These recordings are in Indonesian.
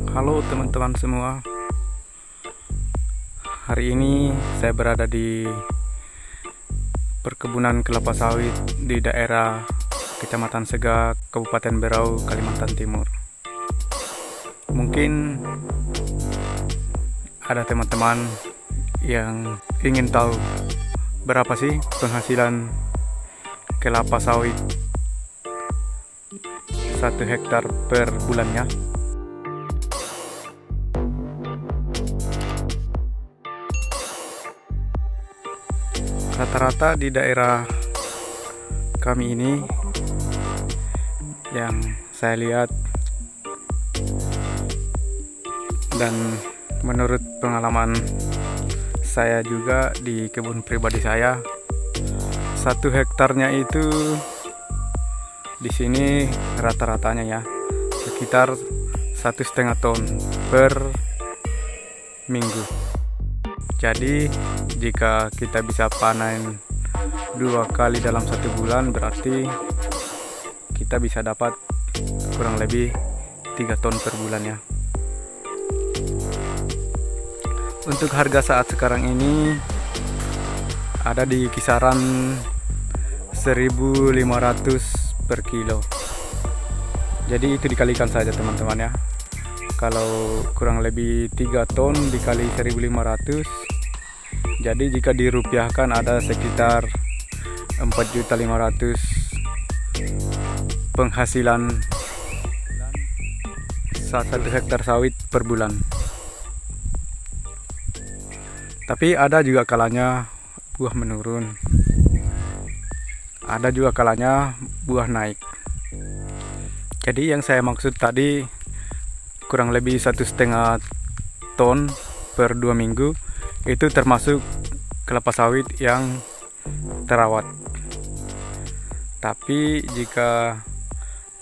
Halo teman-teman semua. Hari ini saya berada di perkebunan kelapa sawit di daerah Kecamatan Segak, Kabupaten Berau, Kalimantan Timur. Mungkin ada teman-teman yang ingin tahu berapa sih penghasilan kelapa sawit 1 hektar per bulannya. Rata-rata di daerah kami ini yang saya lihat dan menurut pengalaman saya juga di kebun pribadi saya, 1 hektarnya itu di sini rata-ratanya ya sekitar 1,5 ton per minggu. Jadi jika kita bisa panen 2 kali dalam 1 bulan, berarti kita bisa dapat kurang lebih 3 ton per bulan ya. Untuk harga saat sekarang ini ada di kisaran 1.500 per kilo. Jadi itu dikalikan saja teman-teman ya. Kalau kurang lebih 3 ton dikali 1.500, jadi jika dirupiahkan ada sekitar 4.500.000 penghasilan 1 hektar sawit per bulan. Tapi ada juga kalanya buah menurun, ada juga kalanya buah naik. Jadi yang saya maksud tadi kurang lebih 1,5 ton per 2 minggu itu termasuk kelapa sawit yang terawat. Tapi jika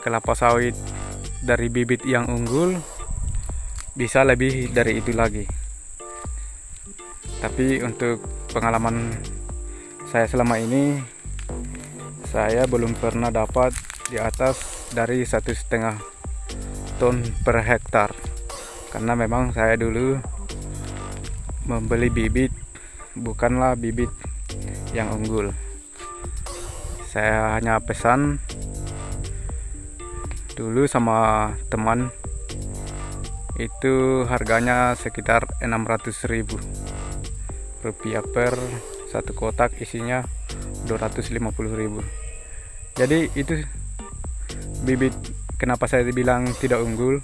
kelapa sawit dari bibit yang unggul bisa lebih dari itu lagi. Tapi untuk pengalaman saya selama ini, saya belum pernah dapat di atas dari 1,5 ton per hektar, karena memang saya dulu membeli bibit bukanlah bibit yang unggul. Saya hanya pesan dulu sama teman, itu harganya sekitar 600.000 rupiah per 1 kotak, isinya 250.000. Jadi itu bibit. Kenapa saya bilang tidak unggul?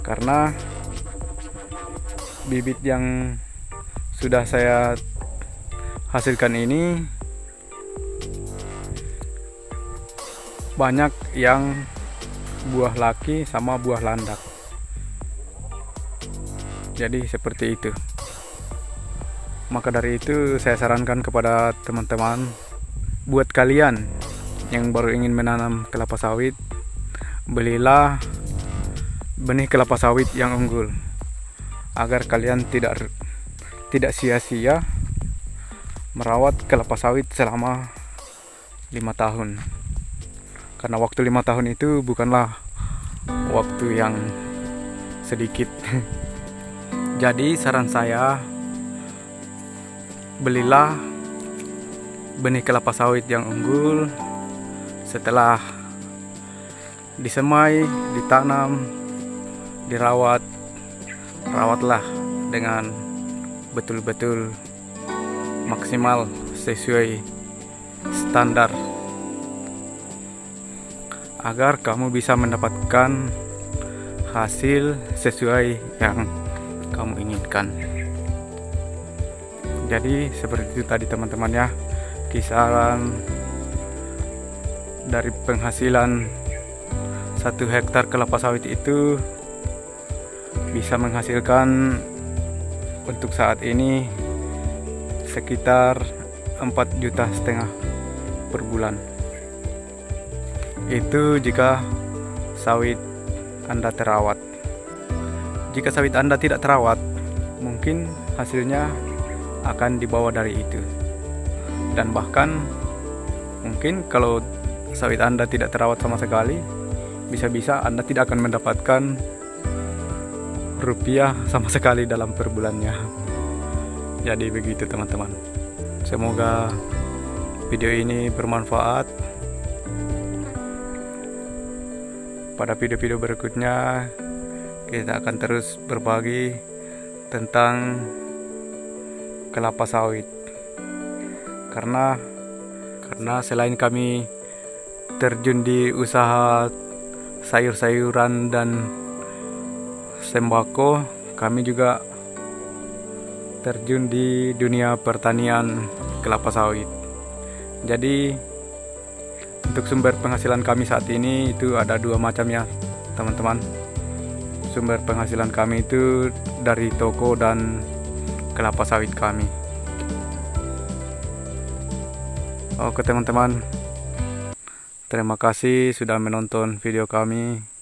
Karena bibit yang sudah saya hasilkan ini banyak yang buah laki sama buah landak. Jadi seperti itu. Maka dari itu saya sarankan kepada teman-teman, buat kalian yang baru ingin menanam kelapa sawit, belilah benih kelapa sawit yang unggul agar kalian tidak sia-sia merawat kelapa sawit selama 5 tahun. Karena waktu 5 tahun itu bukanlah waktu yang sedikit. Jadi saran saya, belilah benih kelapa sawit yang unggul. Setelah disemai, ditanam, rawatlah dengan betul-betul maksimal sesuai standar agar kamu bisa mendapatkan hasil sesuai yang kamu inginkan. Jadi seperti itu tadi teman-teman ya, kisaran dari penghasilan 1 hektar kelapa sawit itu bisa menghasilkan untuk saat ini sekitar 4,5 juta per bulan. Itu jika sawit Anda terawat. Jika sawit Anda tidak terawat, mungkin hasilnya akan di bawah dari itu. Dan bahkan mungkin kalau sawit Anda tidak terawat sama sekali, bisa-bisa Anda tidak akan mendapatkan rupiah sama sekali dalam per bulannya. Jadi begitu teman-teman. Semoga video ini bermanfaat. Pada video-video berikutnya kita akan terus berbagi tentang kelapa sawit. Karena selain kami terjun di usaha sayur-sayuran dan sembako, kami juga terjun di dunia pertanian kelapa sawit. Jadi untuk sumber penghasilan kami saat ini itu ada dua macam ya teman-teman. Sumber penghasilan kami itu dari toko dan kelapa sawit kami. Oke teman-teman, terima kasih sudah menonton video kami.